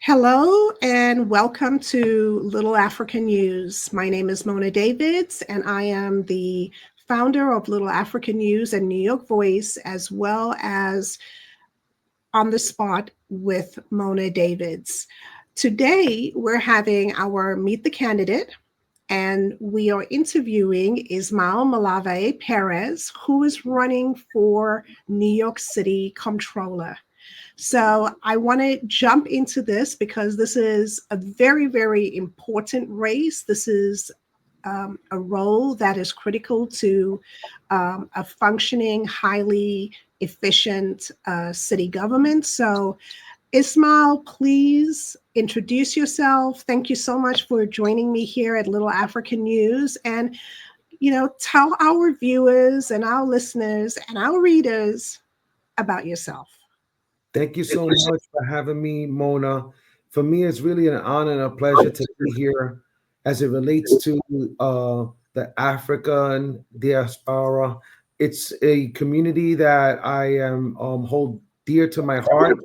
Hello and welcome to Little Africa News. My name is Mona Davids and I am the founder of Little Africa News and New York Voice, as well as On the Spot with Mona Davids. Today we're having our Meet the Candidate and we are interviewing Ismael Malave Perez, who is running for New York City Comptroller. So I want to jump into this because this is a very, very important race. This is a role that is critical to a functioning, highly efficient city government. So Ismael, please introduce yourself. Thank you so much for joining me here at Little African News. And, tell our viewers and our listeners and our readers about yourself. Thank you so much for having me, Mona. For me, it's really an honor and a pleasure to be here as it relates to the African diaspora. It's a community that I am hold dear to my heart.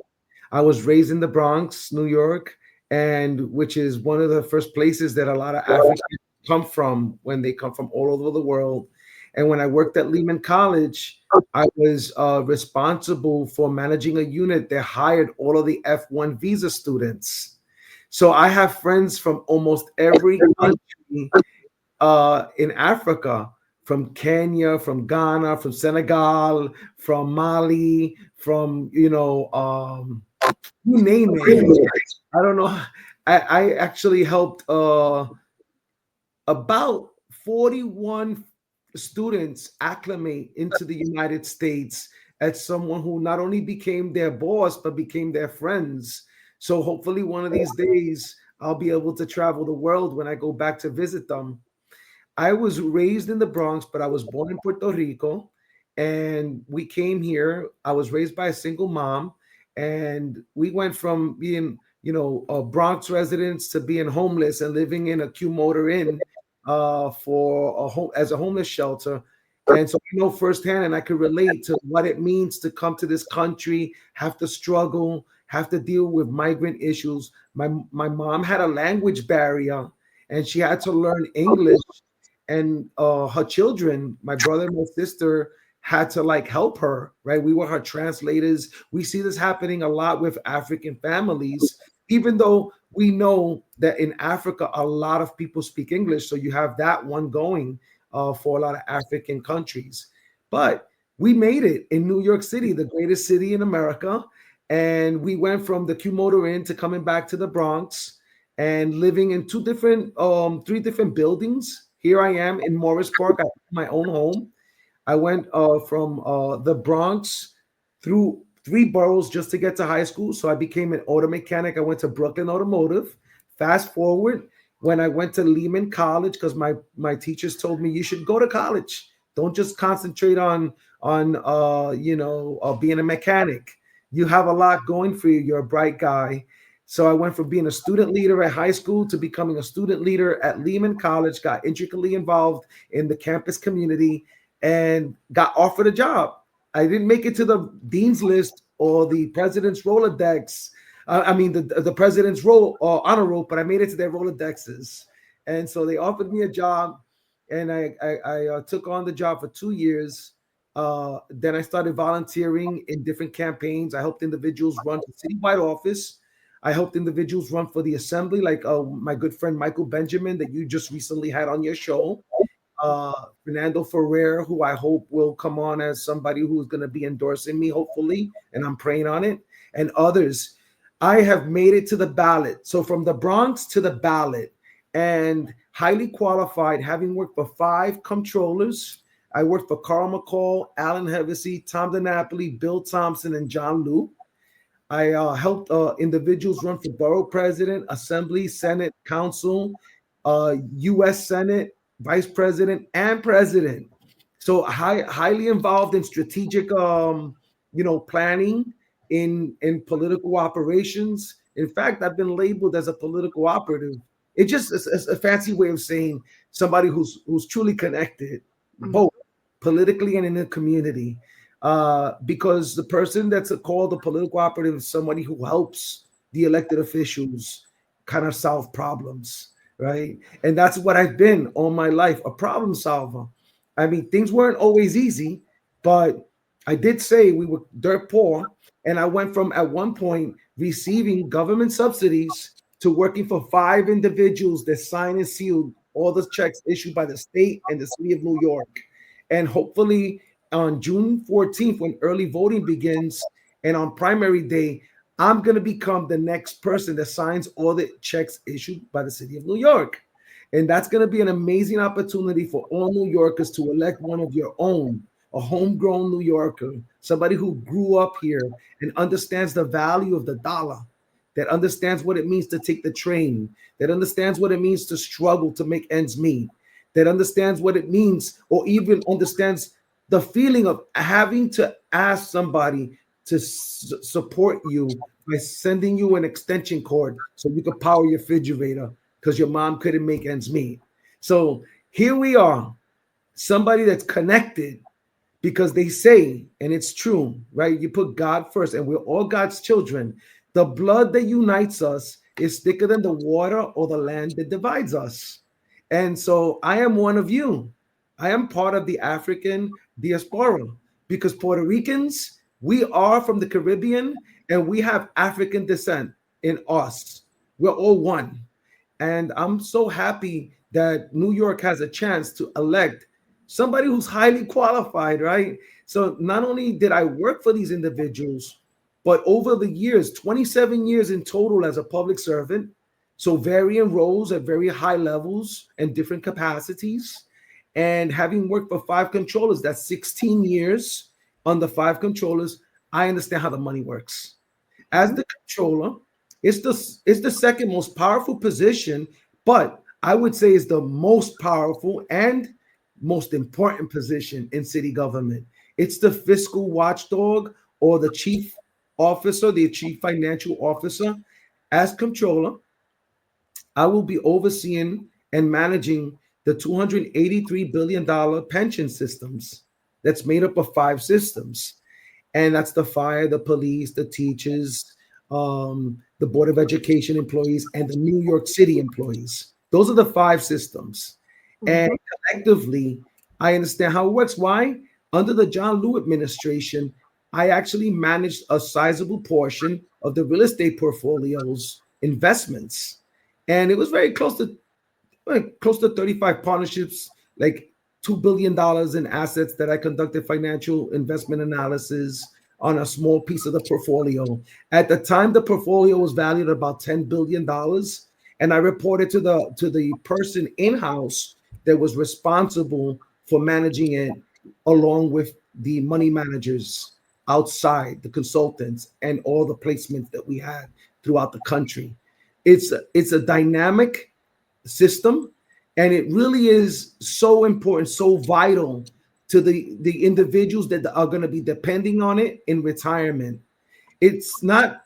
I was raised in the Bronx, New York, and which is one of the first places that a lot of Africans come from when they come from all over the world. And when I worked at Lehman College, I was responsible for managing a unit that hired all of the F1 visa students. So I have friends from almost every country in Africa, from Kenya, from Ghana, from Senegal, from Mali, from, you name it. I don't know. I actually helped about 41 students acclimate into the United States as someone who not only became their boss, but became their friends. So hopefully one of these days, I'll be able to travel the world when I go back to visit them. I was raised in the Bronx, but I was born in Puerto Rico. And we came here. I was raised by a single mom. And we went from being, Bronx residents to being homeless and living in a Q Motor Inn for a home as a homeless shelter. And so I know firsthand, and I could relate to what it means to come to this country, have to struggle, have to deal with migrant issues. My mom had a language barrier, and she had to learn English. And her children, my brother and my sister, had to help her. Right, we were her translators. We see this happening a lot with African families, even though we know that in Africa, a lot of people speak English. So you have that one going for a lot of African countries. But we made it in New York City, the greatest city in America. And we went from the Q Motor Inn to coming back to the Bronx and living in three different buildings. Here I am in Morris Park. I have my own home. I went from the Bronx through 3 boroughs just to get to high school. So I became an auto mechanic. I went to Brooklyn Automotive. Fast forward, when I went to Lehman College, because my teachers told me you should go to college. Don't just concentrate on being a mechanic. You have a lot going for you. You're a bright guy. So I went from being a student leader at high school to becoming a student leader at Lehman College, got intricately involved in the campus community, and got offered a job. I didn't make it to the dean's list or the president's Rolodex. The president's honor roll, but I made it to their Rolodexes. And so they offered me a job, and I took on the job for 2 years. Then I started volunteering in different campaigns. I helped individuals run for citywide office. I helped individuals run for the assembly, like my good friend Michael Benjamin that you just recently had on your show. Fernando Ferrer, who I hope will come on as somebody who's going to be endorsing me, hopefully, and I'm praying on it, and others. I have made it to the ballot. So from the Bronx to the ballot, and highly qualified, having worked for 5 comptrollers. I worked for Carl McCall, Alan Hevesy, Tom DiNapoli, Bill Thompson, and John Liu. I helped individuals run for Borough President, Assembly, Senate, Council, U.S. Senate, Vice President, and President. So highly involved in strategic, planning in political operations. In fact, I've been labeled as a political operative. It's a fancy way of saying somebody who's truly connected, both politically and in the community. Because the person that's called a political operative is somebody who helps the elected officials kind of solve problems, right? And that's what I've been all my life, a problem solver. I mean, things weren't always easy, but I did say we were dirt poor. And I went from at one point receiving government subsidies to working for 5 individuals that signed and sealed all the checks issued by the state and the city of New York. And hopefully on June 14th, when early voting begins, and on primary day, I'm going to become the next person that signs all the checks issued by the city of New York. And that's going to be an amazing opportunity for all New Yorkers to elect one of your own, a homegrown New Yorker, somebody who grew up here and understands the value of the dollar, that understands what it means to take the train, that understands what it means to struggle to make ends meet, that understands what it means, or even understands the feeling of having to ask somebody to support you by sending you an extension cord so you could power your refrigerator because your mom couldn't make ends meet. So here we are, somebody that's connected because they say, and it's true, right? You put God first, and we're all God's children. The blood that unites us is thicker than the water or the land that divides us. And so I am one of you. I am part of the African diaspora because Puerto Ricans, we are from the Caribbean and we have African descent in us. We're all one. And I'm so happy that New York has a chance to elect somebody who's highly qualified, right? So not only did I work for these individuals, but over the years, 27 years in total as a public servant, so varying roles at very high levels and different capacities, and having worked for 5 controllers, that's 16 years on the 5 controllers, I understand how the money works. As the controller, it's the second most powerful position, but I would say is the most powerful and most important position in city government. It's the fiscal watchdog or the chief officer, the chief financial officer. As controller, I will be overseeing and managing the $283 billion pension systems that's made up of 5 systems. And that's the fire, the police, the teachers, the Board of Education employees, and the New York City employees. Those are the 5 systems. And collectively, I understand how it works. Why? Under the John Lew administration, I actually managed a sizable portion of the real estate portfolio's investments. And it was very close to 35 partnerships, like $2 billion in assets that I conducted financial investment analysis on a small piece of the portfolio. At the time, the portfolio was valued at about $10 billion. And I reported to the person in-house that was responsible for managing it, along with the money managers outside, the consultants, and all the placements that we had throughout the country. It's a dynamic system, and it really is so important, so vital to the individuals that are going to be depending on it in retirement. It's not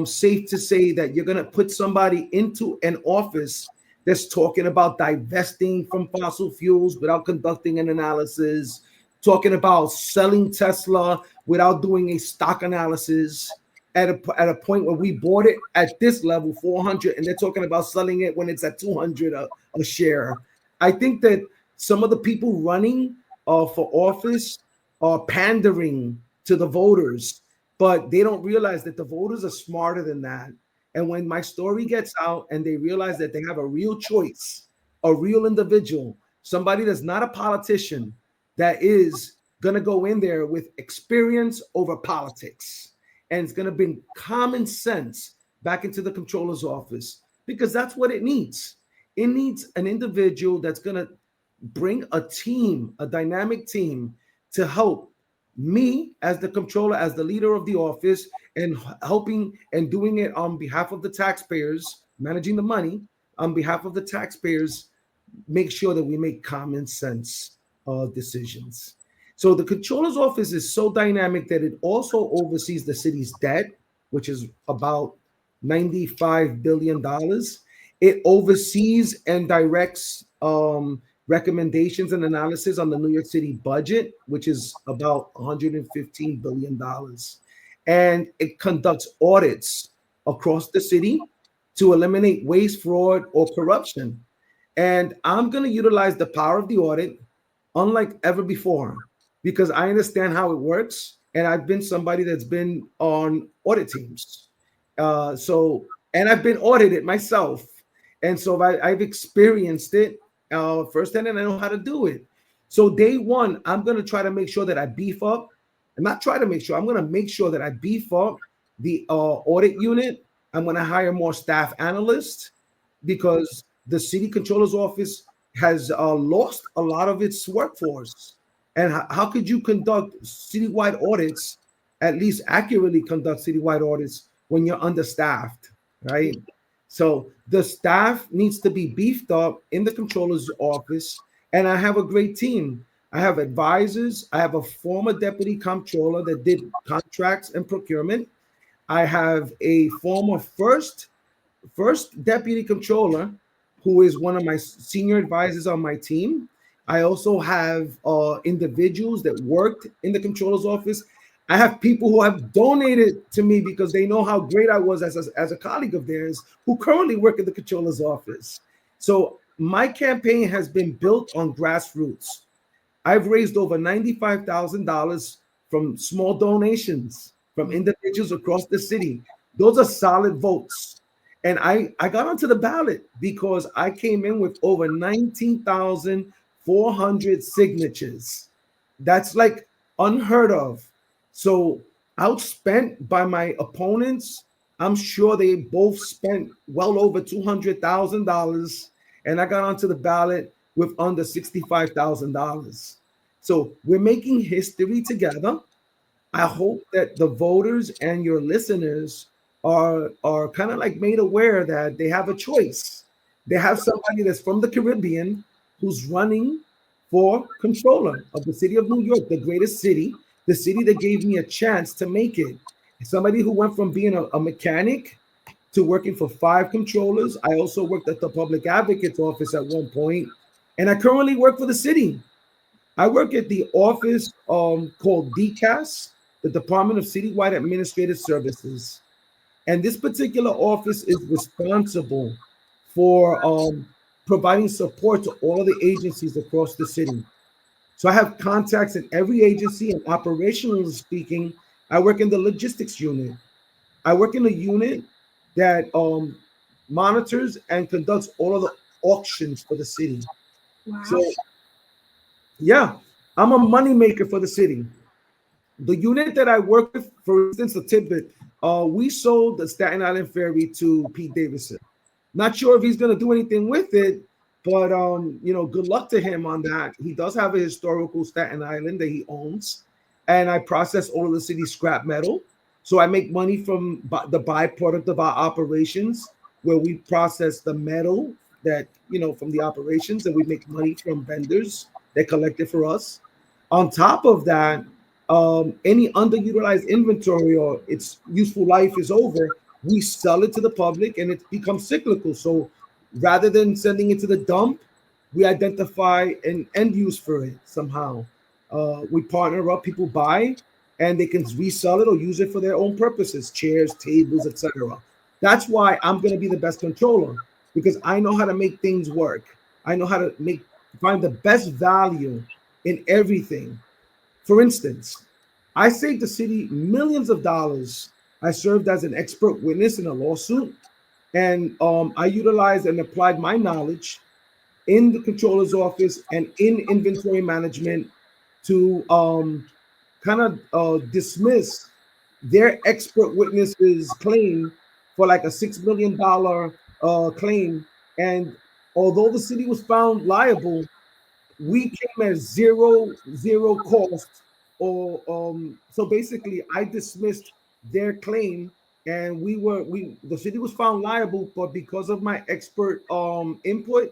safe to say that you're going to put somebody into an office that's talking about divesting from fossil fuels without conducting an analysis, talking about selling Tesla without doing a stock analysis at a point where we bought it at this level, 400, and they're talking about selling it when it's at 200 a share. I think that some of the people running for office are pandering to the voters, but they don't realize that the voters are smarter than that. And when my story gets out and they realize that they have a real choice, a real individual, somebody that's not a politician, that is going to go in there with experience over politics, and it's going to bring common sense back into the controller's office, because that's what it needs. It needs an individual that's going to bring a team, a dynamic team, to help me as the controller, as the leader of the office, and helping and doing it on behalf of the taxpayers, managing the money on behalf of the taxpayers, make sure that we make common sense decisions. So the controller's office is so dynamic that it also oversees the city's debt, which is about $95 billion. It oversees and directs recommendations and analysis on the New York City budget, which is about $115 billion. And it conducts audits across the city to eliminate waste, fraud, or corruption. And I'm going to utilize the power of the audit unlike ever before because I understand how it works. And I've been somebody that's been on audit teams. And I've been audited myself. And so I've experienced it firsthand and I know how to do it. So day one, I'm going to try to make sure that I beef up. I'm not trying to make sure, I'm going to make sure that I beef up the audit unit. I'm going to hire more staff analysts because the city controller's office has lost a lot of its workforce. And how could you conduct citywide audits, at least accurately conduct citywide audits when you're understaffed, right? So the staff needs to be beefed up in the controller's office. And I have a great team. I have advisors. I have a former deputy comptroller that did contracts and procurement. I have a former first deputy controller who is one of my senior advisors on my team. I also have individuals that worked in the controller's office. I have people who have donated to me because they know how great I was as a colleague of theirs who currently work in the controller's office. So my campaign has been built on grassroots. I've raised over $95,000 from small donations from individuals across the city. Those are solid votes. And I got onto the ballot because I came in with over 19,400 signatures. That's like unheard of. So outspent by my opponents, I'm sure they both spent well over $200,000. And I got onto the ballot with under $65,000. So we're making history together. I hope that the voters and your listeners are kind of like made aware that they have a choice. They have somebody that's from the Caribbean who's running for controller of the city of New York, the greatest city, the city that gave me a chance to make it. Somebody who went from being a mechanic to working for 5 controllers. I also worked at the public advocate's office at one point, and I currently work for the city. I work at the office called DCAS, the Department of Citywide Administrative Services. And this particular office is responsible for providing support to all of the agencies across the city. So I have contacts in every agency, and operationally speaking, I work in the logistics unit. I work in a unit that monitors and conducts all of the auctions for the city. Wow. So, yeah, I'm a moneymaker for the city. The unit that I work with, for instance, a tidbit, we sold the Staten Island Ferry to Pete Davidson. Not sure if he's going to do anything with it, but good luck to him on that. He does have a historical Staten Island that he owns, and I process all of the city's scrap metal. So I make money from the byproduct of our operations, where we process the metal that from the operations, and we make money from vendors that collect it for us. On top of that, any underutilized inventory or its useful life is over, we sell it to the public and it becomes cyclical. So rather than sending it to the dump, we identify an end use for it somehow. We partner up, people buy, and they can resell it or use it for their own purposes, chairs, tables, etc. That's why I'm going to be the best controller, because I know how to make things work. I know how to find the best value in everything. For instance, I saved the city millions of dollars. I served as an expert witness in a lawsuit, and I utilized and applied my knowledge in the controller's office and in inventory management to kind of dismiss their expert witness's claim for like a $6 million claim. And although the city was found liable, we came at zero cost. Or so basically I dismissed their claim, and the city was found liable, but because of my expert input,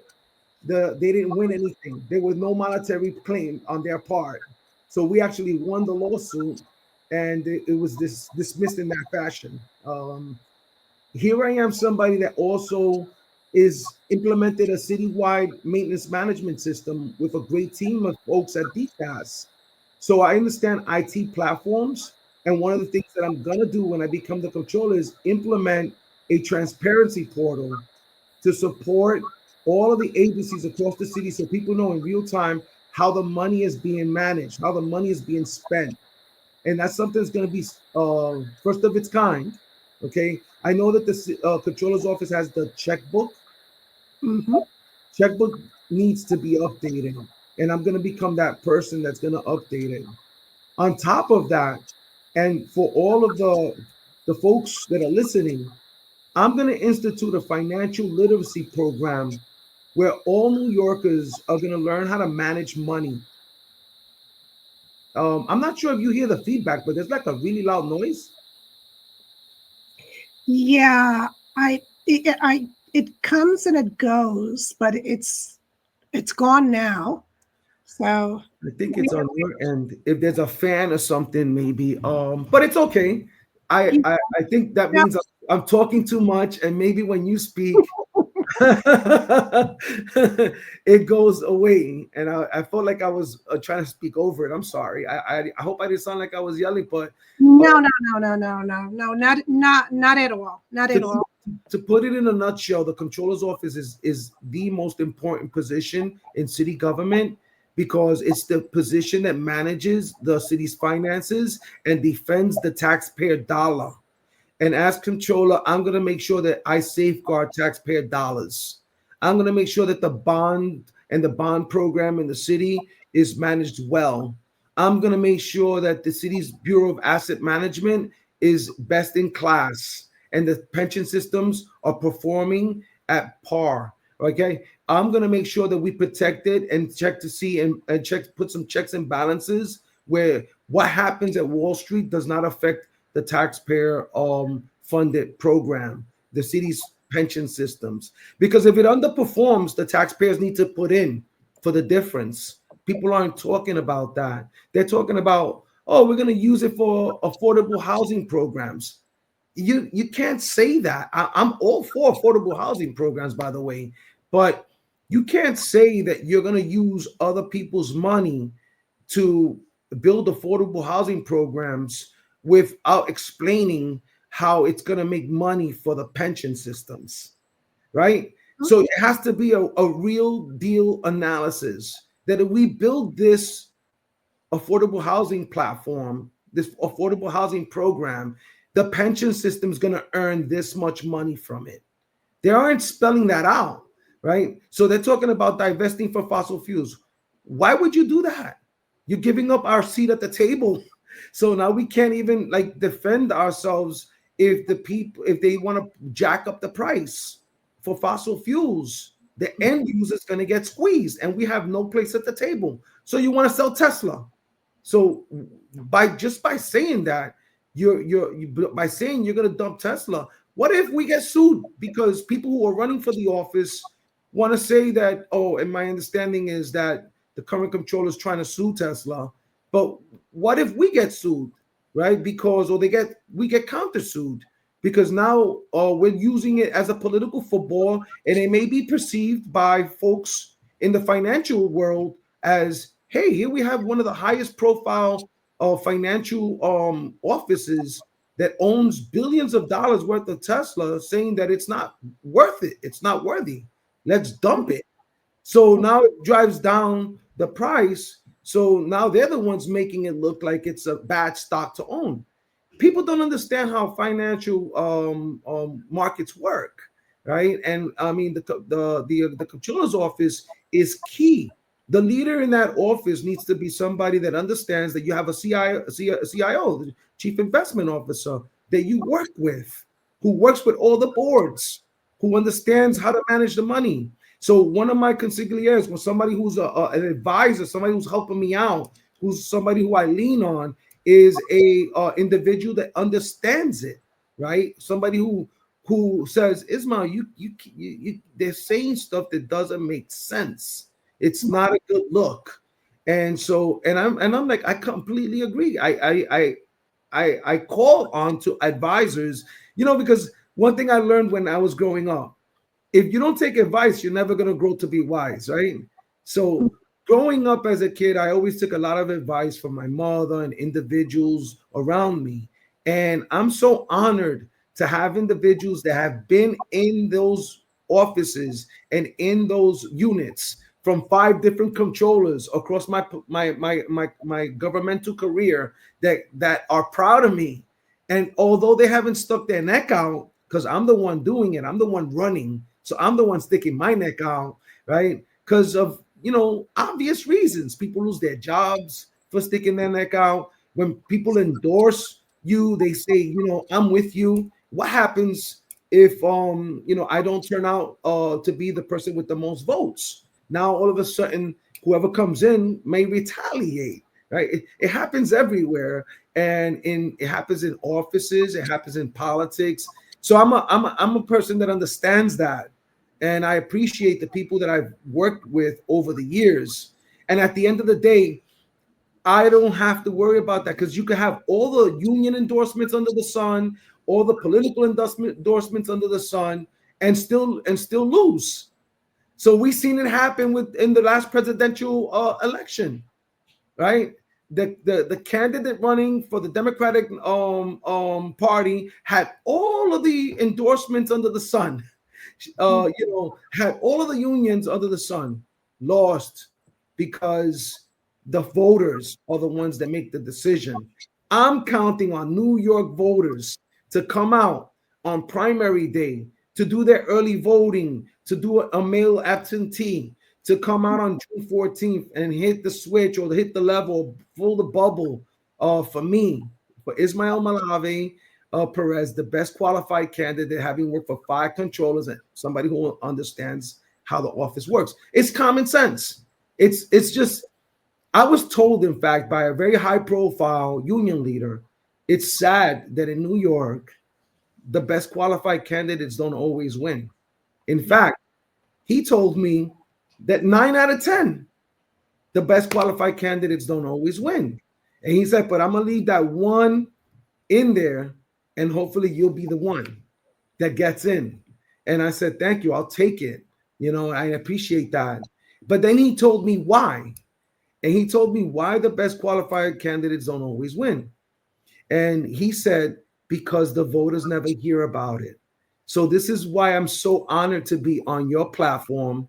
they didn't win anything. There was no monetary claim on their part. So we actually won the lawsuit, and it was dismissed in that fashion. Here I am, somebody that also is implemented a citywide maintenance management system with a great team of folks at DCAS. So I understand IT platforms. And one of the things that I'm going to do when I become the controller is implement a transparency portal to support all of the agencies across the city so people know in real time how the money is being managed, how the money is being spent. And that's something that's going to be first of its kind. Okay. I know that the controller's office has the checkbook. Mm-hmm. Checkbook needs to be updated. And I'm going to become that person that's going to update it. On top of that, and for all of the folks that are listening, I'm going to institute a financial literacy program where all New Yorkers are going to learn how to manage money. I'm not sure if you hear the feedback, but there's like a really loud noise. Yeah, it comes and it goes, but it's gone now. So I think it's on your end. If there's a fan or something, maybe. But it's okay. I think that yeah, means I'm talking too much, and maybe when you speak, it goes away. And I felt like I was trying to speak over it. I'm sorry. I hope I didn't sound like I was yelling, but uh, no, not at all, not to, at all. to put it in a nutshell, the controller's office is the most important position in city government because it's the position that manages the city's finances and defends the taxpayer dollar. And as controller, I'm going to make sure that I safeguard taxpayer dollars. I'm going to make sure that the bond program in the city is managed well. I'm going to make sure that the city's Bureau of Asset Management is best in class and the pension systems are performing at par. Okay. I'm going to make sure that we protect it and check to see and check, put some checks and balances where what happens at Wall Street does not affect the taxpayer funded program, the city's pension systems. Because if it underperforms, the taxpayers need to put in for the difference. People aren't talking about that. They're talking about, oh, we're going to use it for affordable housing programs. You can't say that. I'm all for affordable housing programs, by the way, but you can't say that you're going to use other people's money to build affordable housing programs without explaining how it's going to make money for the pension systems, right? So it has to be a real deal analysis that if we build this affordable housing platform, this affordable housing program, the pension system is going to earn this much money from it. They aren't spelling that out, right? So they're talking about divesting from fossil fuels. Why would you do that? You're giving up our seat at the table. So now we can't even like defend ourselves if the people if they want to jack up the price for fossil fuels. The end user is going to get squeezed, and we have no place at the table. So you want to sell Tesla? So by saying that, by saying you're going to dump Tesla, what if we get sued because people who are running for the office want to say that, oh, and my understanding is that the current controller is trying to sue Tesla, but what if we get sued, right? Because or we get countersued because now we're using it as a political football, and it may be perceived by folks in the financial world as, hey, here we have one of the highest profile financial offices that owns billions of dollars worth of Tesla, saying that it's not worth it. It's not worthy. Let's dump it. So now it drives down the price. So now they're the ones making it look like it's a bad stock to own. People don't understand how financial markets work, right? And I mean, the controller's office is key. The leader in that office needs to be somebody that understands that you have a CIO, the chief investment officer, that you work with, who works with all the boards, who understands how to manage the money. So one of my consigliers was somebody who's an advisor, somebody who's helping me out, who's somebody who I lean on, is a individual that understands it, right? Somebody who says, Ismael, they're saying stuff that doesn't make sense. It's not a good look. And so, and I'm like, I completely agree. I call on to advisors, because one thing I learned when I was growing up, if you don't take advice, you're never gonna grow to be wise, right? So growing up as a kid, I always took a lot of advice from my mother and individuals around me. And I'm so honored to have individuals that have been in those offices and in those units from 5 different controllers across my governmental career that are proud of me. And although they haven't stuck their neck out, because I'm the one doing it, I'm the one running, so I'm the one sticking my neck out, right? Because of obvious reasons. People lose their jobs for sticking their neck out. When people endorse you, they say, I'm with you. What happens if I don't turn out to be the person with the most votes? Now all of a sudden, whoever comes in may retaliate, right? It happens everywhere, and it happens in offices, it happens in politics. So I'm a person that understands that, and I appreciate the people that I've worked with over the years. And at the end of the day, I don't have to worry about that, because you can have all the union endorsements under the sun, all the political endorsements under the sun, and still lose. So we've seen it happen in the last presidential election, right? The candidate running for the Democratic Party had all of the endorsements under the sun, had all of the unions under the sun, lost because the voters are the ones that make the decision. I'm counting on New York voters to come out on primary day, to do their early voting, to do a mail absentee, to come out on June 14th and hit the switch or hit the level, pull the bubble for me, for Ismael Malave, Perez, the best qualified candidate, having worked for 5 controllers and somebody who understands how the office works. It's common sense. It's just, I was told, in fact, by a very high-profile union leader, it's sad that in New York, the best qualified candidates don't always win. In fact, he told me that 9 out of 10, the best qualified candidates don't always win. And he said, but I'm going to leave that one in there, and hopefully you'll be the one that gets in. And I said, thank you. I'll take it. I appreciate that. But then he told me why. And he told me why the best qualified candidates don't always win. And he said, because the voters never hear about it. So this is why I'm so honored to be on your platform,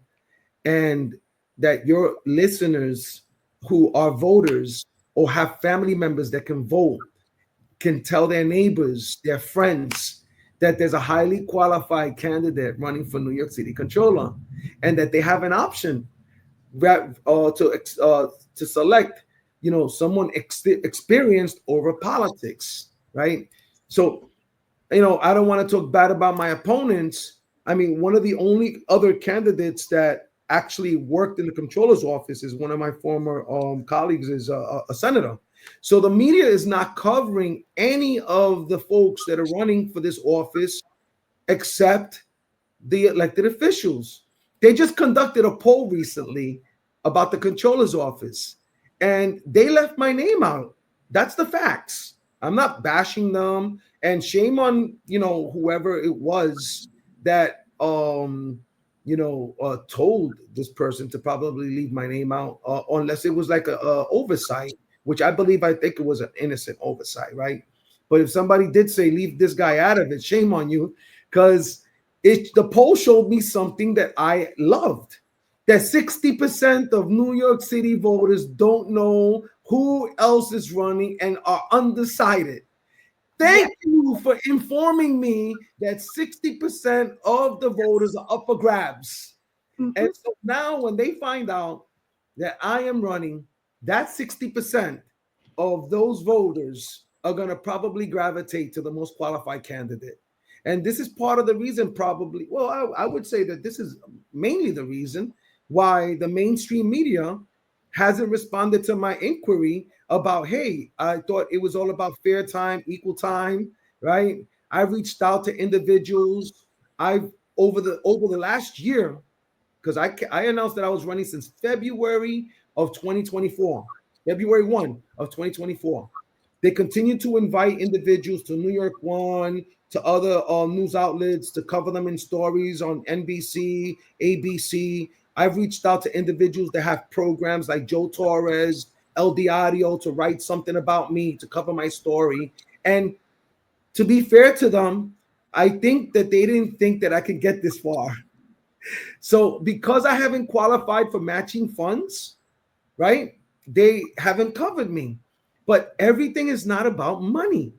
and that your listeners who are voters or have family members that can vote can tell their neighbors, their friends, that there's a highly qualified candidate running for New York City Comptroller, and that they have an option to select, someone experienced over politics, right? So, I don't want to talk bad about my opponents. I mean, one of the only other candidates that actually worked in the Comptroller's office is one of my former colleagues, is a senator. So the media is not covering any of the folks that are running for this office except the elected officials. They just conducted a poll recently about the Comptroller's office, and they left my name out. That's the facts. I'm not bashing them, and shame on whoever it was that told this person to probably leave my name out, unless it was like a oversight, which I think it was an innocent oversight, right? But if somebody did say leave this guy out of it, shame on you, because the poll showed me something that I loved. That 60% of New York City voters don't know who else is running and are undecided. Thank you for informing me that 60% of the voters are up for grabs. Mm-hmm. And so now when they find out that I am running, that 60% of those voters are going to probably gravitate to the most qualified candidate. And this is part of the reason, probably, well, I would say that this is mainly the reason why the mainstream media hasn't responded to my inquiry about, hey, I thought it was all about fair time, equal time, right? I reached out to individuals. I've over the last year, because I announced that I was running since February of 2024, February 1 of 2024. They continue to invite individuals to New York One, to other news outlets to cover them in stories on NBC, ABC. I've reached out to individuals that have programs like Joe Torres, El Diario, to write something about me, to cover my story. And to be fair to them, I think that they didn't think that I could get this far. So because I haven't qualified for matching funds, right? They haven't covered me. But everything is not about money.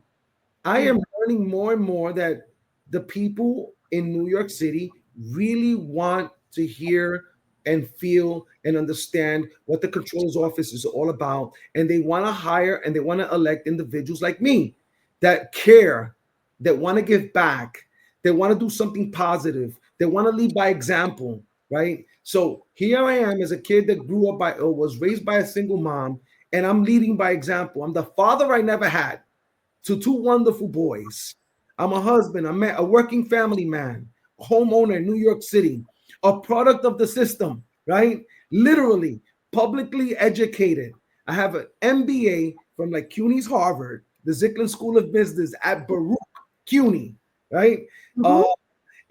I am learning more and more that the people in New York City really want to hear and feel and understand what the controller's office is all about. And they want to hire and they want to elect individuals like me that care, that want to give back, they want to do something positive, they want to lead by example, right? So here I am as a kid that grew up by or was raised by a single mom, and I'm leading by example. I'm the father I never had to two wonderful boys. I'm a husband, a working family man, a homeowner in New York City, a product of the system, right? Literally, publicly educated. I have an MBA from like CUNY's Harvard, the Zicklin School of Business at Baruch CUNY, right? Mhm.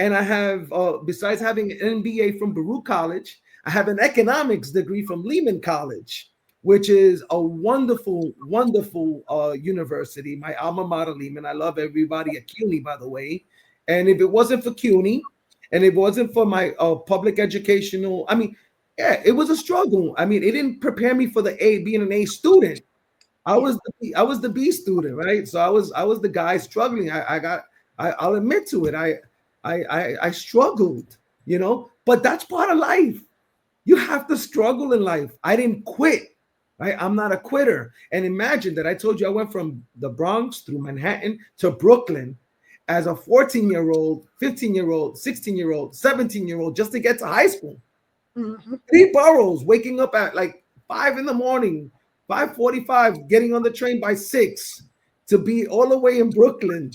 And I have, besides having an MBA from Baruch College, I have an economics degree from Lehman College, which is a wonderful, wonderful university. My alma mater, Lehman. I love everybody at CUNY, by the way. And if it wasn't for CUNY, and it wasn't for my public educational, I mean, yeah, it was a struggle. I mean, it didn't prepare me for the A, being an A student. I was the B student, right? So I was the guy struggling. I'll admit to it. I struggled, you know, but that's part of life. You have to struggle in life. I didn't quit, right? I'm not a quitter. And imagine that I told you I went from the Bronx through Manhattan to Brooklyn as a 14-year-old, 15-year-old, 16-year-old, 17-year-old just to get to high school. Mhm. 3 boroughs, waking up at like 5 in the morning, 5:45, getting on the train by 6 to be all the way in Brooklyn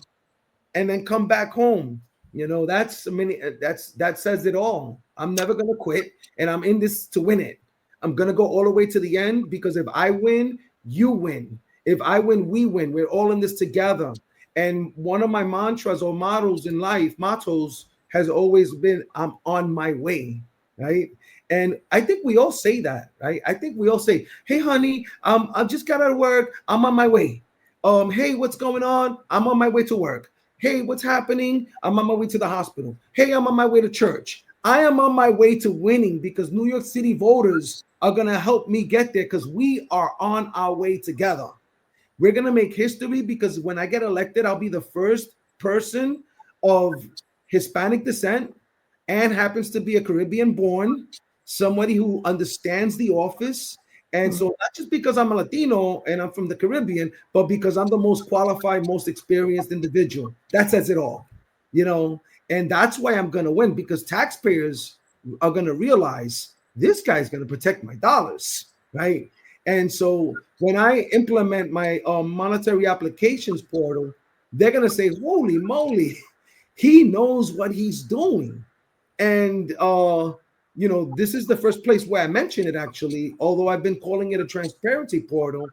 and then come back home. You know, that says it all. I'm never gonna quit, and I'm in this to win it. I'm gonna go all the way to the end because if I win, you win. If I win, we win. We're all in this together. And one of my mantras or mottos has always been, I'm on my way, right? And I think we all say that, right? I think we all say, hey, honey, I just got out of work. I'm on my way. Hey, what's going on? I'm on my way to work. Hey, what's happening? I'm on my way to the hospital. Hey, I'm on my way to church. I am on my way to winning because New York City voters are going to help me get there because we are on our way together. We're going to make history because when I get elected, I'll be the first person of Hispanic descent and happens to be a Caribbean born, somebody who understands the office. And so not just because I'm a Latino and I'm from the Caribbean, but because I'm the most qualified, most experienced individual. That says it all, you know, and that's why I'm going to win because taxpayers are going to realize this guy's going to protect my dollars, right? And so when I implement my monetary applications portal, they're going to say, holy moly, he knows what he's doing. And you know, this is the first place where I mention it actually, although I've been calling it a transparency portal.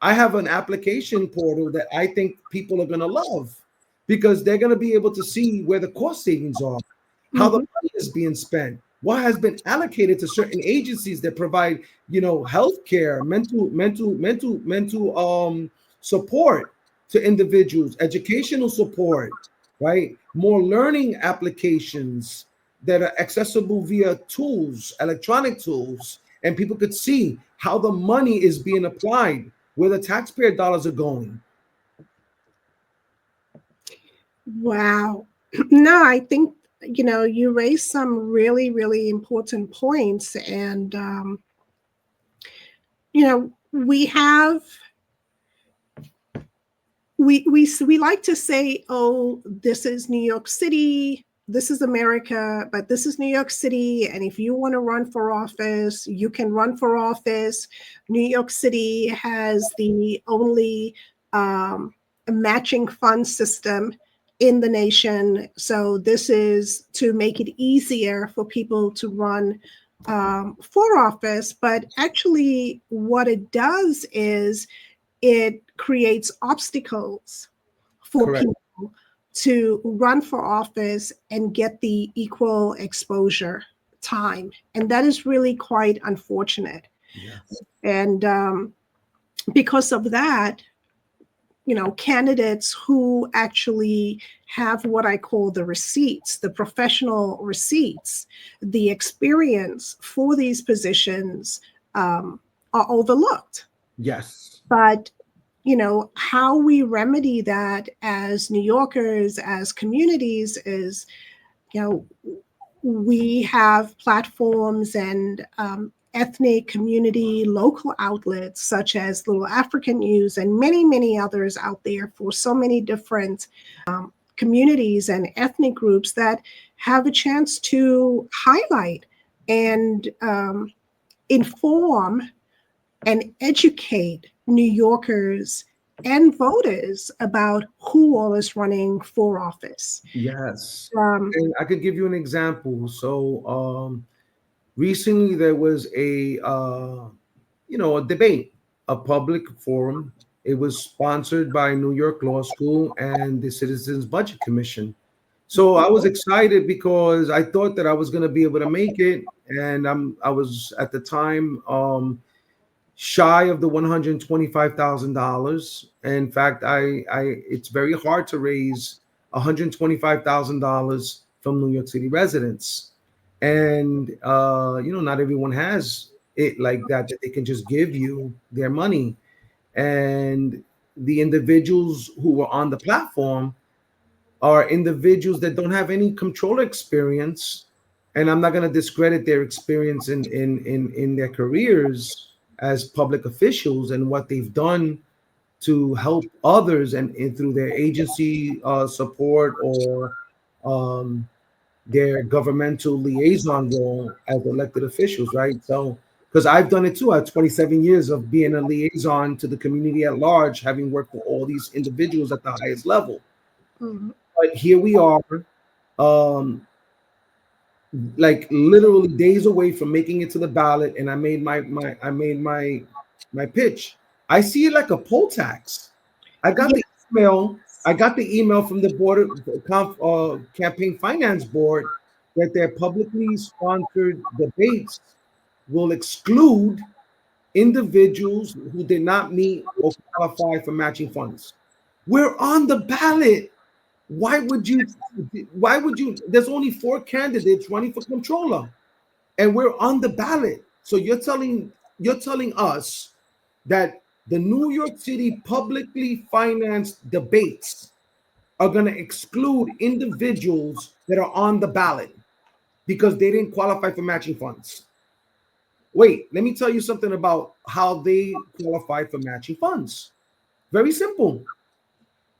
I have an application portal that I think people are going to love because they're going to be able to see where the cost savings are, how the Mhm. money is being spent, what has been allocated to certain agencies that provide, you know, healthcare, mental support to individuals, educational support, right? More learning applications that are accessible via tools, electronic tools, and people could see how the money is being applied, where the taxpayer dollars are going. Wow. No, I think, you know, you raised some really, really important points. And, you know, we like to say, oh, this is New York City, this is America, but this is New York City. And if you want to run for office, you can run for office. New York City has the only matching fund system in the nation. So this is to make it easier for people to run for office. But actually, what it does is it creates obstacles for Correct. people to run for office and get the equal exposure time. And that is really quite unfortunate. Yes. And because of that, candidates who actually have what I call the receipts, the professional receipts, the experience for these positions are overlooked. Yes. But how we remedy that as New Yorkers, as communities, is we have platforms and ethnic community local outlets such as Little African News and many, many others out there for so many different communities and ethnic groups that have a chance to highlight and inform and educate New Yorkers and voters about who all is running for office. Yes. Um, And I could give you an example. So recently there was a debate, a public forum. It was sponsored by New York Law School and the Citizens Budget Commission. So I was excited because I thought that I was going to be able to make it, and I was at the time shy of the $125,000. In fact, it's very hard to raise $125,000 from New York City residents, and not everyone has it like that they can just give you their money. And the individuals who were on the platform are individuals that don't have any controller experience, and I'm not going to discredit their experience in their careers as public officials and what they've done to help others, and through their agency support or um, their governmental liaison role as elected officials, right? So, because I've done it too. I have 27 years of being a liaison to the community at large, having worked with all these individuals at the highest level. mhm. But here we are, um, like literally days away from making it to the ballot, and I made my pitch. I see it like a poll tax. I got Yeah, the email. I got the email from the campaign finance board that their publicly sponsored debates will exclude individuals who did not meet or qualify for matching funds. We're on the ballot. Why would you? Why would you? There's only 4 candidates running for controller, and we're on the ballot. So you're telling us that the New York City publicly financed debates are going to exclude individuals that are on the ballot because they didn't qualify for matching funds. Wait, let me tell you something about how they qualify for matching funds. Very simple.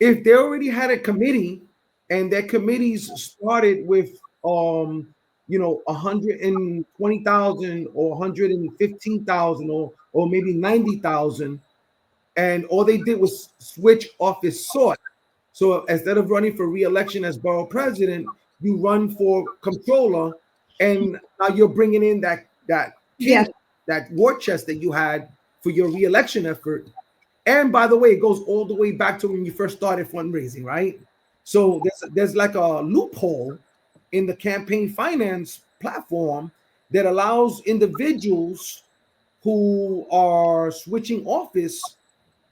If they already had a committee and their committees started with 120,000 or 115,000 or maybe 90,000, and all they did was switch office sort. So instead of running for re-election as borough president, you run for controller, and now you're bringing in that yes, kid, that war chest that you had for your re-election effort. And by the way, it goes all the way back to when you first started fundraising, right? So there's like a loophole in the campaign finance platform that allows individuals who are switching office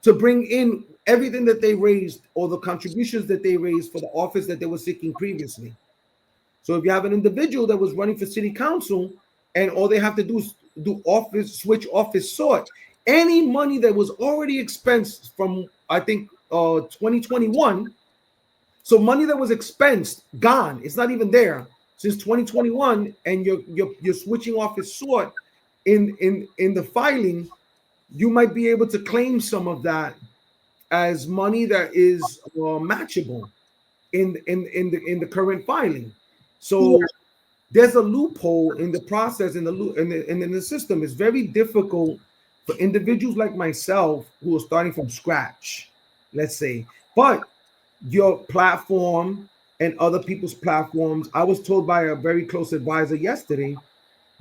to bring in everything that they raised or the contributions that they raised for the office that they were seeking previously. So if you have an individual that was running for city council and all they have to do is switch office sort, any money that was already expensed from, I think, 2021. So money that was expensed, gone. It's not even there since 2021, and you're switching office sort in the filing. You might be able to claim some of that as money that is matchable in the current filing. yeah, So there's a loophole in the process, in the system. It's very difficult for individuals like myself who are starting from scratch, let's say. But your platform and other people's platforms, I was told by a very close advisor yesterday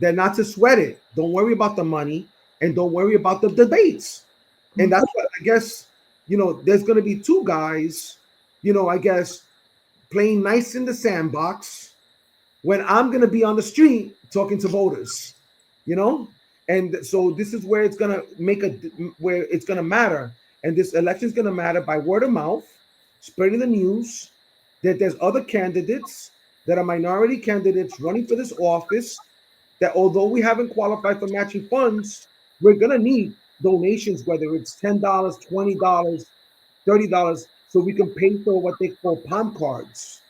that not to sweat it. Don't worry about the money and don't worry about the debates. And that's what I guess, there's going to be two guys, I guess, playing nice in the sandbox when I'm going to be on the street talking to voters, you know? And so this is where it's going to where it's going to matter. And this election is going to matter by word of mouth, spreading the news that there's other candidates that are minority candidates running for this office, that although we haven't qualified for matching funds, we're going to need donations, whether it's $10, $20, $30, so we can pay for what they call palm cards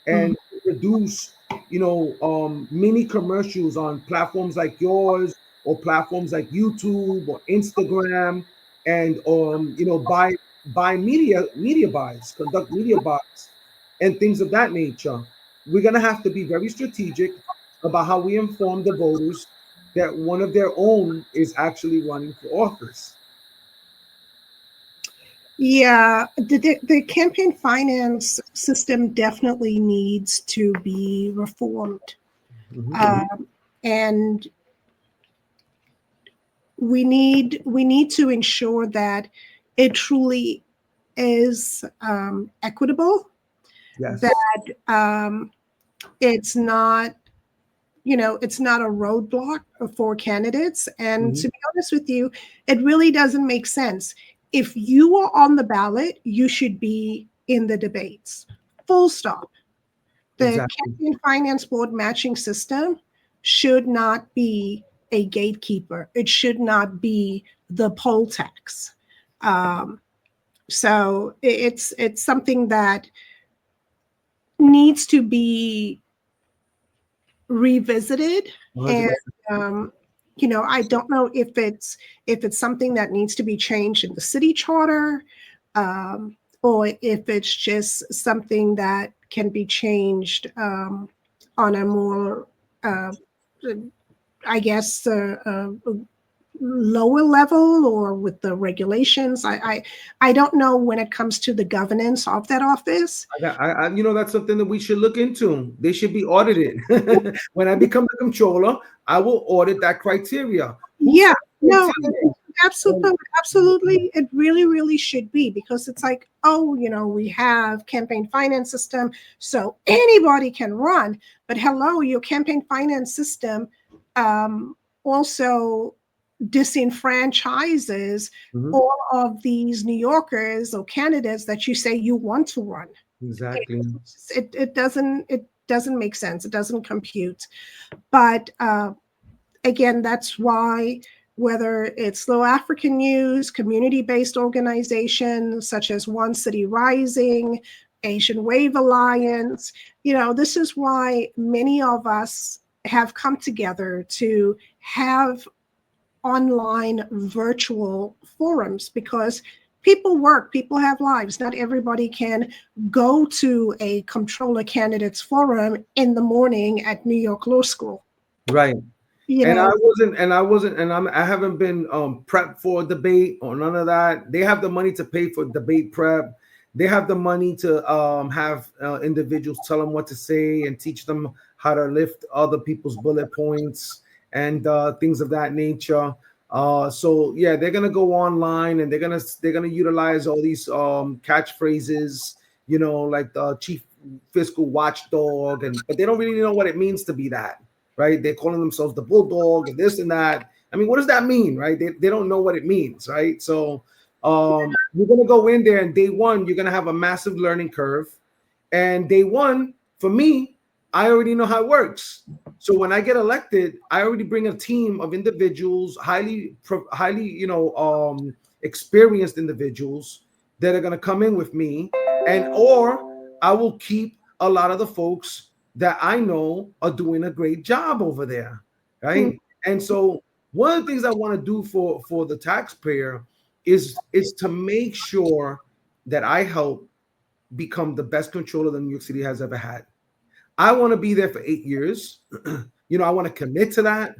and produce, mini commercials on platforms like yours or platforms like YouTube or Instagram, and buy media buys, conduct media buys, and things of that nature. We're gonna have to be very strategic about how we inform the voters that one of their own is actually running for office. Yeah, the campaign finance system definitely needs to be reformed. And we need to ensure that it truly is equitable. Yes. That it's not, it's not a roadblock for candidates. And to be honest with you, it really doesn't make sense. If you are on the ballot, you should be in the debates. Full stop. The Campaign Finance Board matching system should not be a gatekeeper. It should not be the poll tax. So it's something that needs to be revisited. 100%. And I don't know if it's something that needs to be changed in the city charter, or if it's just something that can be changed on a more, I guess, lower level, or with the regulations. I don't know when it comes to the governance of that office. That's something that we should look into. They should be audited. When I become the controller, I will audit that criteria. Yeah, no, absolutely. It really, really should be, because it's like, we have campaign finance system, so anybody can run. But hello, your campaign finance system also disenfranchises all of these New Yorkers or candidates that you say you want to run. Exactly. It doesn't make sense. It doesn't compute. But again, that's why, whether it's Little African News, community-based organizations such as One City Rising, Asian Wave Alliance, this is why many of us have come together to have online virtual forums, because people work, people have lives. Not everybody can go to a comptroller candidates forum in the morning at New York Law School. Right. I haven't been prepped for a debate or none of that. They have the money to pay for debate prep. They have the money to have individuals tell them what to say and teach them how to lift other people's bullet points and things of that nature. So yeah, they're gonna go online and they're gonna utilize all these catchphrases, like the chief fiscal watchdog, but they don't really know what it means to be that, right? They're calling themselves the bulldog and this and that. I mean, what does that mean, right? They don't know what it means, right? So you're gonna go in there, and day one, you're gonna have a massive learning curve. And day one, for me, I already know how it works. So when I get elected, I already bring a team of individuals, highly experienced individuals that are going to come in with me, or I will keep a lot of the folks that I know are doing a great job over there, right? And so one of the things I want to do for the taxpayer is to make sure that I help become the best controller that New York City has ever had. I want to be there for 8 years. I want to commit to that.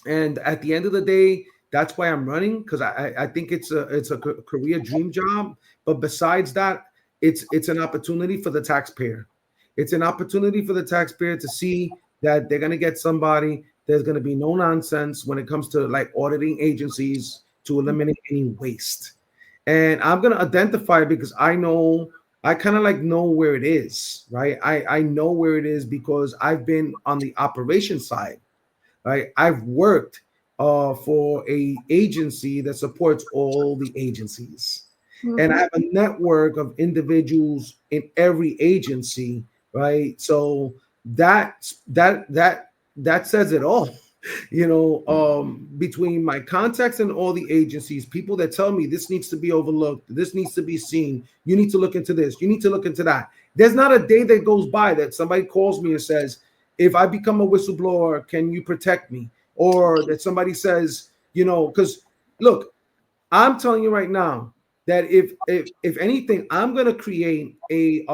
And at the end of the day, that's why I'm running, because I think it's a career dream job. But besides that, it's an opportunity for the taxpayer. It's an opportunity for the taxpayer to see that they're going to get somebody. There's going to be no nonsense when it comes to like auditing agencies, to eliminate any waste. And I'm going to identify, because I kind of like know where it is, right? I know where it is because I've been on the operation side, right? I've worked for a agency that supports all the agencies. And I Mhm. have a network of individuals in every agency, right? So that says it all. Between my contacts and all the agencies, people that tell me this needs to be overlooked, this needs to be seen, you need to look into this, you need to look into that. There's not a day that goes by that somebody calls me and says, if I become a whistleblower, can you protect me? Or that somebody says, because look, I'm telling you right now that if anything, I'm gonna create a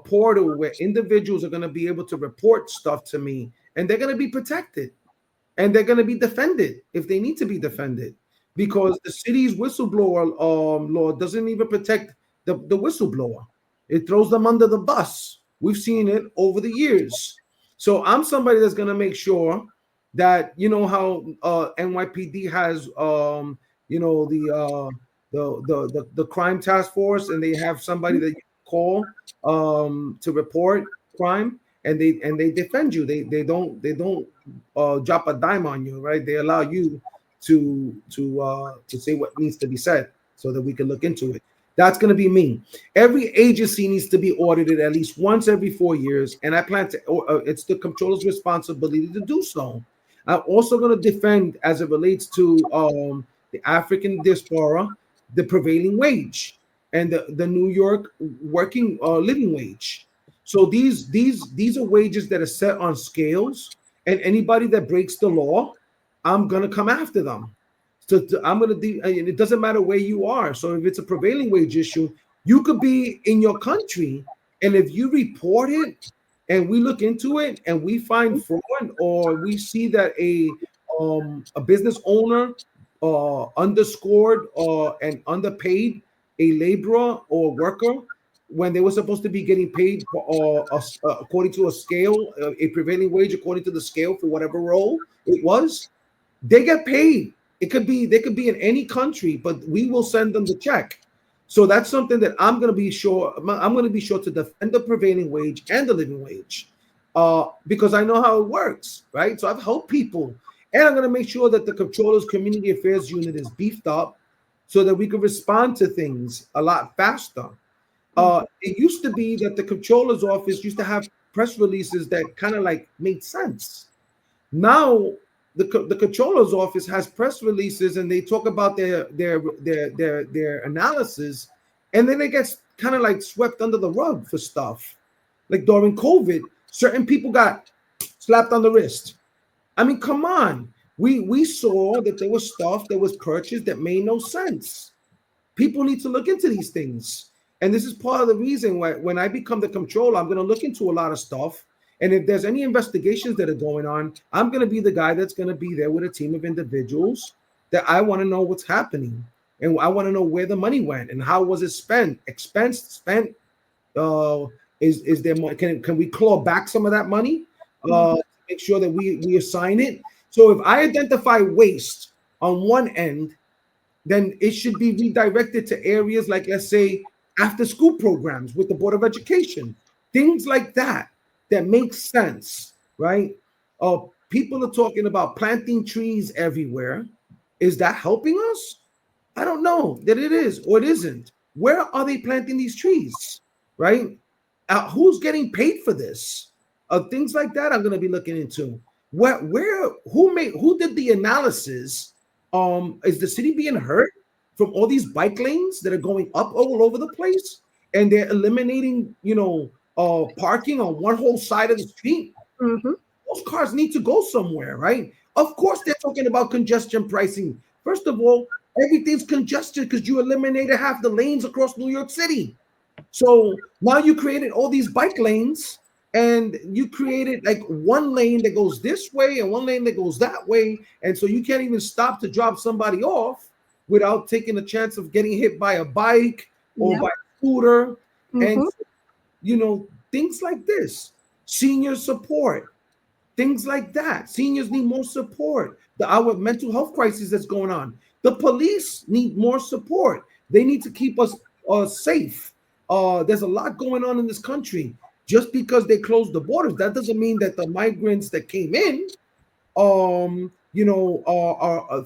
portal where individuals are gonna be able to report stuff to me, and they're gonna be protected, and they're gonna be defended if they need to be defended, because the city's whistleblower law doesn't even protect the whistleblower. It throws them under the bus. We've seen it over the years. So I'm somebody that's gonna make sure that how NYPD has the crime task force, and they have somebody that you call to report crime, and they defend you. They don't drop a dime on you, right? They allow you to say what needs to be said so that we can look into it. That's going to be me. Every agency needs to be audited at least once every 4 years, and I plan to. It's the controller's responsibility to do so. I'm also going to defend, as it relates to the African diaspora, the prevailing wage and the New York working living wage. So these are wages that are set on scales, and anybody that breaks the law, I'm gonna come after them. So I'm gonna do. And it doesn't matter where you are. So if it's a prevailing wage issue, you could be in your country, and if you report it, and we look into it, and we find fraud, or we see that a business owner underscored and underpaid a laborer or worker when they were supposed to be getting paid according to a scale, a prevailing wage according to the scale for whatever role it was, they get paid. They could be in any country, but we will send them the check. So that's something that I'm going to be sure. I'm going to be sure to defend the prevailing wage and the living wage, because I know how it works, right? So I've helped people, and I'm going to make sure that the controller's community affairs unit is beefed up so that we can respond to things a lot faster. It used to be that the controller's office used to have press releases that kind of like made sense. Now the controller's office has press releases, and they talk about their analysis, and then they get kind of like swept under the rug for stuff. Like during COVID, certain people got slapped on the wrist. I mean, come on. We saw that there was stuff that was purchased that made no sense. People need to look into these things. And this is part of the reason why when I become the controller, I'm going to look into a lot of stuff. And if there's any investigations that are going on, I'm going to be the guy that's going to be there with a team of individuals that I want to know what's happening. And I want to know where the money went and how was it spent, expensed, spent. Uh, is there money? Can we claw back some of that money? Make sure that we assign it. So if I identify waste on one end, then it should be redirected to areas like, let's say, after school programs with the Board of Education, things like that that make sense, right? People are talking about planting trees everywhere. Is that helping us? I don't know that it is or it isn't. Where are they planting these trees, right? Who's getting paid for this? Things like that I'm going to be looking into. Who did the analysis? Is the city being hurt from all these bike lanes that are going up all over the place, and they're eliminating, parking on one whole side of the street? Mhm. Those cars need to go somewhere, right? Of course, they're talking about congestion pricing. First of all, everything's congested because you eliminated half the lanes across New York City. So now you created all these bike lanes, and you created like one lane that goes this way and one lane that goes that way. And so you can't even stop to drop somebody off without taking a chance of getting hit by a bike or Yep. by a scooter. And, Mhm. things like this, senior support, things like that. Seniors need more support. Our mental health crisis that's going on. The police need more support. They need to keep us safe. There's a lot going on in this country. Just because they closed the borders, that doesn't mean that the migrants that came in,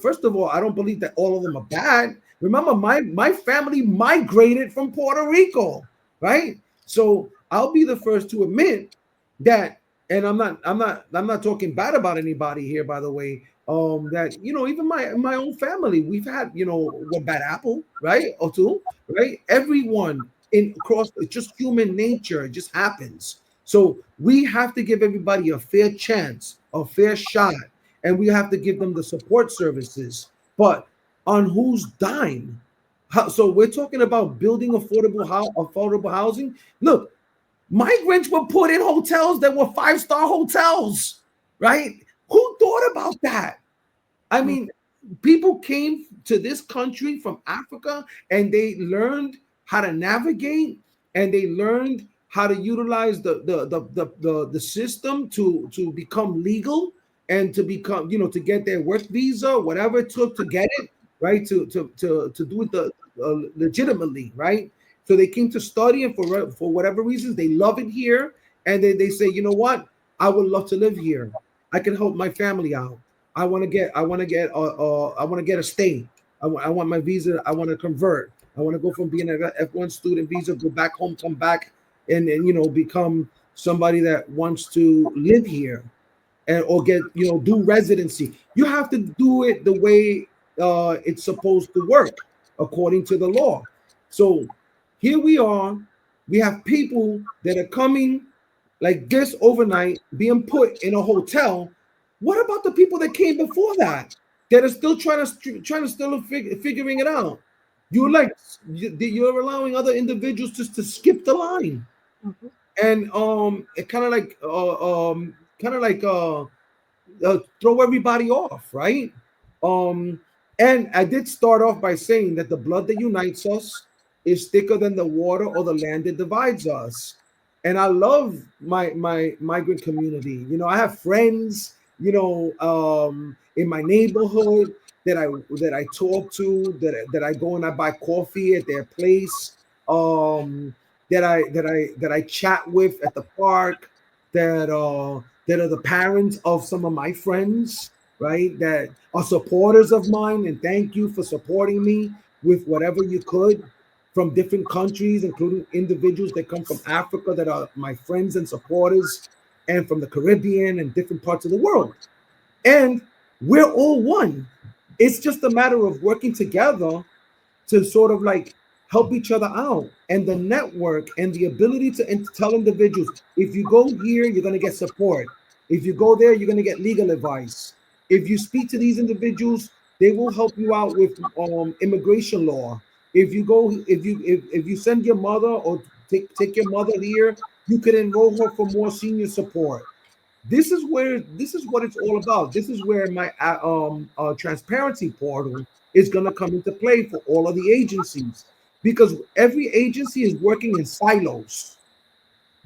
First of all, I don't believe that all of them are bad. Remember, my family migrated from Puerto Rico, right? So I'll be the first to admit that, and I'm not talking bad about anybody here, by the way. That even my own family, we've had one bad apple, right, or two, right? Everyone in across, it's just human nature. It just happens. So we have to give everybody a fair chance, a fair shot, and we have to give them the support services. But on whose dime? So we're talking about building affordable housing. Look, migrants were put in hotels that were five-star hotels, right? Who thought about that? I mean, people came to this country from Africa and they learned how to navigate, and they learned how to utilize the system to become legal, and to become, to get their work visa, whatever it took to get it, right? To do it legitimately, right? So they came to study, and for whatever reasons, they love it here, and they say, you know what, I would love to live here. I can help my family out. I want to get a stay. I want my visa. I want to convert. I want to go from being an F1 student visa, go back home, come back, and become somebody that wants to live here, and or get do residency. You have to do it the way it's supposed to work according to the law. So here we are. We have people that are coming like this overnight, being put in a hotel. What about the people that came before that are still figuring it out? You're allowing other individuals just to skip the line, and it kind of like throw everybody off, right? Um, and I did start off by saying that the blood that unites us is thicker than the water or the land that divides us. And I love my migrant community. I have friends, in my neighborhood that I talk to, that I go and I buy coffee at their place, that I chat with at the park, that are the parents of some of my friends, right? That are supporters of mine, and thank you for supporting me with whatever you could, from different countries, including individuals that come from Africa that are my friends and supporters, and from the Caribbean and different parts of the world. And we're all one. It's just a matter of working together to sort of like help each other out. And the network and the ability to tell individuals, if you go here, you're going to get support. If you go there, you're going to get legal advice. If you speak to these individuals, they will help you out with immigration law. If you send your mother, or take your mother here, you can enroll her for more senior support. This is what it's all about. This is where my transparency portal is going to come into play for all of the agencies, because every agency is working in silos.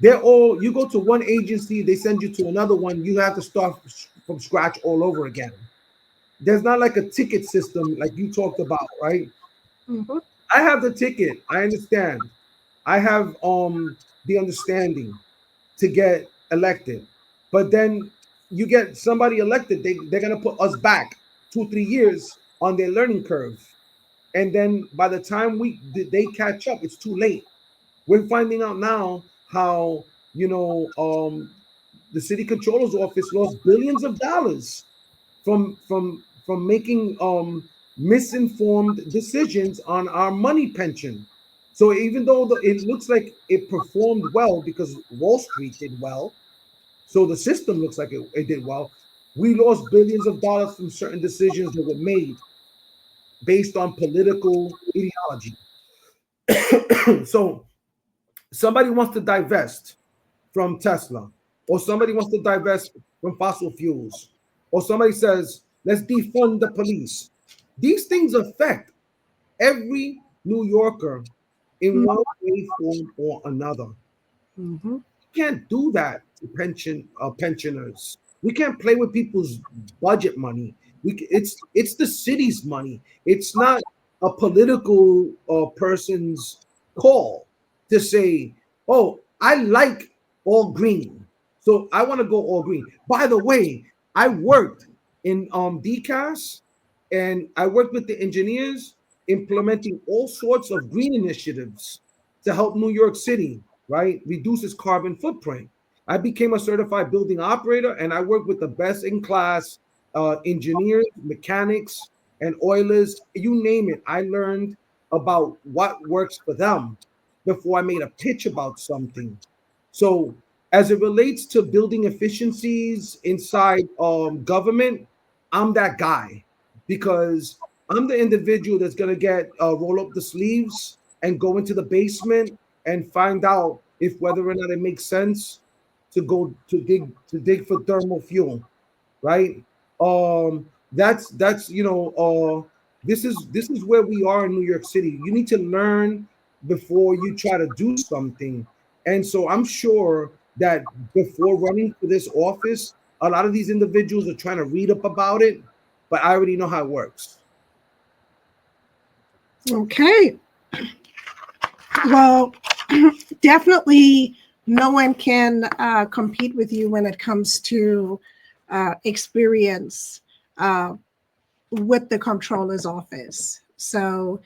You go to one agency, they send you to another one, you have to start from scratch all over again. There's not like a ticket system like you talked about, right? Mhm. I have the ticket. I understand. I have the understanding to get elected. But then you get somebody elected, they're gonna put us back 2 3 years on their learning curve. And then by the time they catch up, it's too late. We're finding out now how the city controller's office lost billions of dollars from making misinformed decisions on our money pension. So even though it looks like it performed well because Wall Street did well, so the system looks like it did well, we lost billions of dollars from certain decisions that were made based on political ideology. So somebody wants to divest from Tesla, or somebody wants to divest from fossil fuels, or somebody says, let's defund the police. These things affect every New Yorker in one way, form, or another. Mhm. We can't do that to pensioners. We can't play with people's budget money. It's the city's money. It's not a political person's call to say, "Oh, I like all green, so I want to go all green." By the way, I worked in DCAS, and I worked with the engineers implementing all sorts of green initiatives to help New York City, right, reduce its carbon footprint. I became a certified building operator, and I worked with the best in class engineers, mechanics, and oilers. You name it. I learned about what works for them before I made a pitch about something. So, as it relates to building efficiencies inside government, I'm that guy because I'm the individual that's gonna get roll up the sleeves and go into the basement and find out if whether or not it makes sense to go to dig for thermal fuel, right? That's this is where we are in New York City. You need to learn before you try to do something. And so I'm sure that before running for this office, a lot of these individuals are trying to read up about it, but I already know how it works. Okay. Well, definitely no one can compete with you when it comes to experience with the Comptroller's office. So,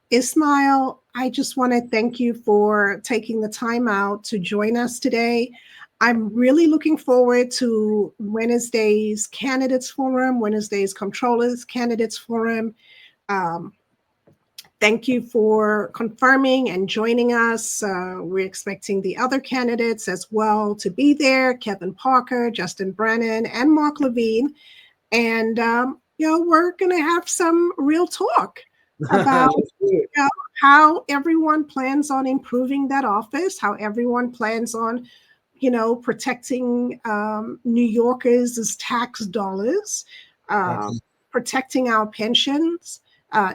Ismael, I just want to thank you for taking the time out to join us today. I'm really looking forward to Wednesday's Candidates Forum, Wednesday's Comptrollers Candidates Forum. Um, Thank you for confirming and joining us. We're expecting the other candidates as well to be there, Kevin Parker, Justin Brennan, and Mark Levine. And, we're going to have some real talk about how everyone plans on improving that office, how everyone plans on, protecting New Yorkers' tax dollars, protecting our pensions,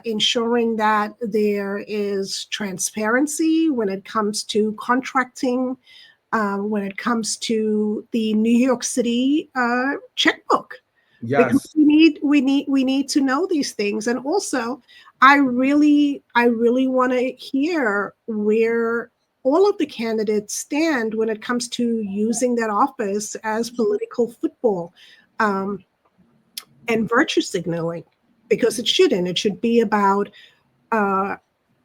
ensuring that there is transparency when it comes to contracting, when it comes to the New York City checkbook. Yes. Because we need to know these things. And also, I really want to hear where all of the candidates stand when it comes to using that office as political football and virtue signaling, because it shouldn't. It should be about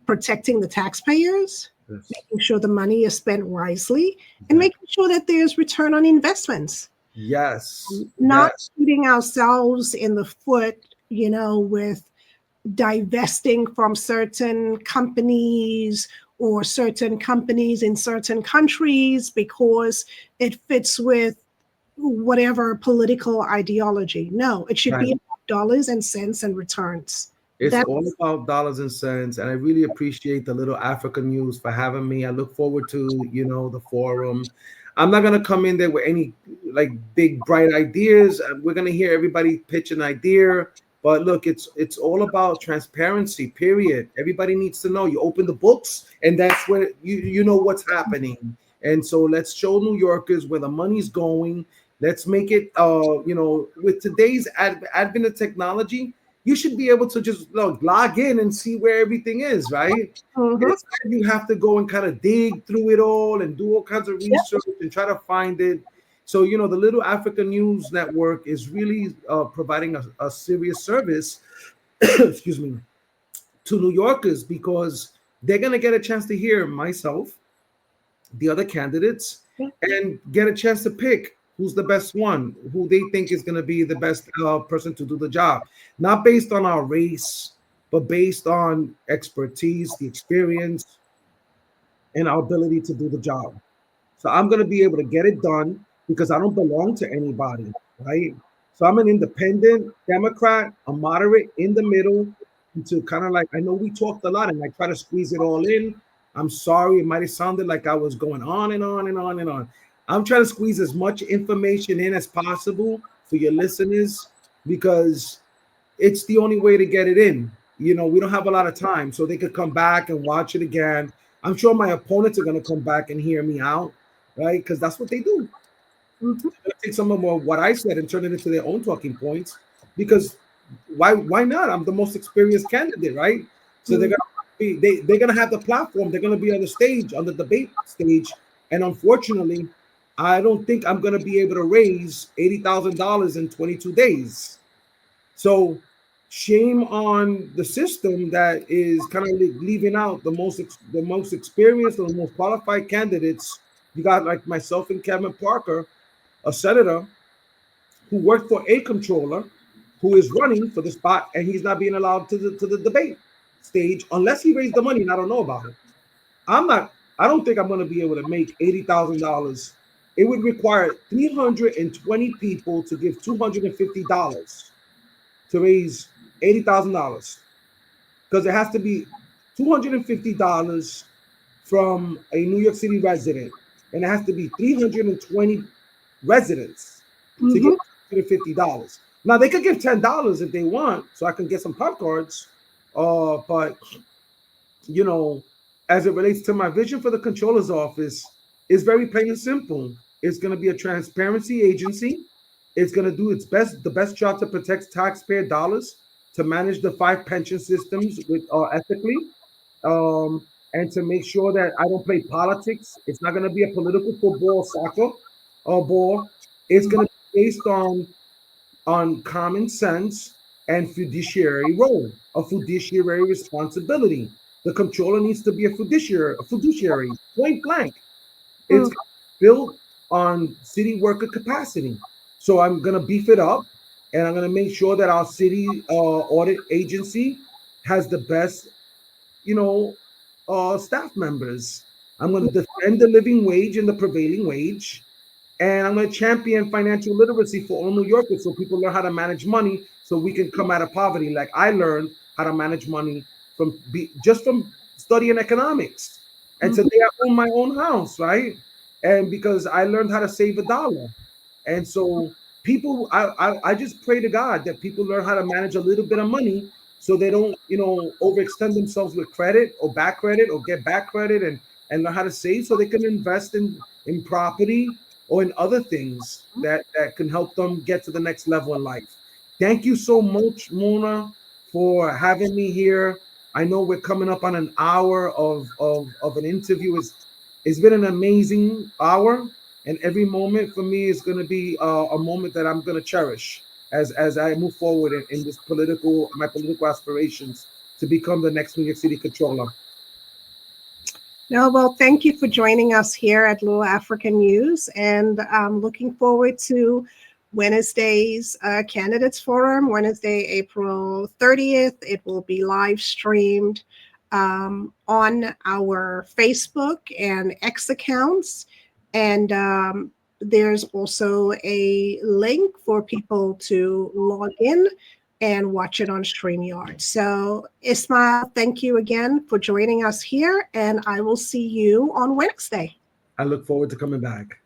protecting the taxpayers, Yes. making sure the money is spent wisely, and making sure that there's return on investments. Yes. Not shooting ourselves in the foot, with divesting from certain companies or certain companies in certain countries because it fits with whatever political ideology. No, it should be about dollars and cents and returns. It's all about dollars and cents, and I really appreciate the Little Africa News for having me. I look forward to the forum. I'm not gonna come in there with any like big bright ideas. We're gonna hear everybody pitch an idea, but look, it's all about transparency. Period. Everybody needs to know. You open the books, and that's where you know what's happening. And so let's show New Yorkers where the money's going. Let's make it. With today's advent of technology, you should be able to just log in and see where everything is, right? You have to go and kind of dig through it all and do all kinds of research and try to find it. So, the Little Africa News Network is really providing a serious service, excuse me, to New Yorkers, because they're going to get a chance to hear myself, the other candidates, and get a chance to pick who's the best one, who they think is going to be the best person to do the job, not based on our race, but based on expertise, the experience, and our ability to do the job. So I'm going to be able to get it done because I don't belong to anybody, right? So I'm an independent Democrat, a moderate in the middle, to kind of like, I know we talked a lot and I try to squeeze it all in. I'm sorry, it might have sounded like I was going on and on and on and on. I'm trying to squeeze as much information in as possible for your listeners because it's the only way to get it in. We don't have a lot of time, so they could come back and watch it again. I'm sure my opponents are going to come back and hear me out, right? Because that's what they do. Take some of what I said and turn it into their own talking points. Because why not? I'm the most experienced candidate, right? So they're gonna have the platform. They're gonna be on the stage, on the debate stage, and unfortunately, I don't think I'm gonna be able to raise $80,000 in 22 days. So shame on the system that is kind of leaving out the most experienced or the most qualified candidates. You got like myself and Kevin Parker, a senator who worked for a controller who is running for the spot, and he's not being allowed to the debate stage unless he raised the money and I don't know about it. I don't think I'm going to be able to make $80,000. It would require 320 people to give $250 to raise $80,000, because it has to be $250 from a New York City resident, and it has to be 320 residents to get $250. Now they could give $10 if they want, so I can get some pop cards. But you know, as it relates to my vision for the controller's office, is very plain and simple. It's going to be a transparency agency. It's going to do the best job to protect taxpayer dollars, to manage the 5 pension systems with ethically, and to make sure that I don't play politics. It's not going to be a political football, soccer, or ball. It's going to be based on common sense and fiduciary role, a fiduciary responsibility. The controller needs to be a fiduciary, point blank. It's built on city worker capacity. So I'm going to beef it up, and I'm going to make sure that our city audit agency has the best, staff members. I'm going to defend the living wage and the prevailing wage. And I'm going to champion financial literacy for all New Yorkers, so people learn how to manage money, so we can come out of poverty. Like I learned how to manage money from studying economics. And today I own my own house, right? And because I learned how to save $1. And so people, I just pray to God that people learn how to manage a little bit of money, so they don't, overextend themselves with credit or back credit or get back credit, and learn how to save so they can invest in property or in other things that can help them get to the next level in life. Thank you so much, Mona, for having me here. I know we're coming up on an hour of an interview. It's been an amazing hour, and every moment for me is going to be a moment that I'm going to cherish as I move forward in my political aspirations to become the next New York City controller. No, well, thank you for joining us here at Little African News, and I'm looking forward to Wednesday's Candidates Forum, Wednesday, April 30th. It will be live streamed on our Facebook and X accounts, and there's also a link for people to log in and watch it on StreamYard. So Ismael, thank you again for joining us here, and I will see you on Wednesday. I look forward to coming back.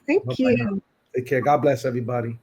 Thank you. Take care. God bless everybody.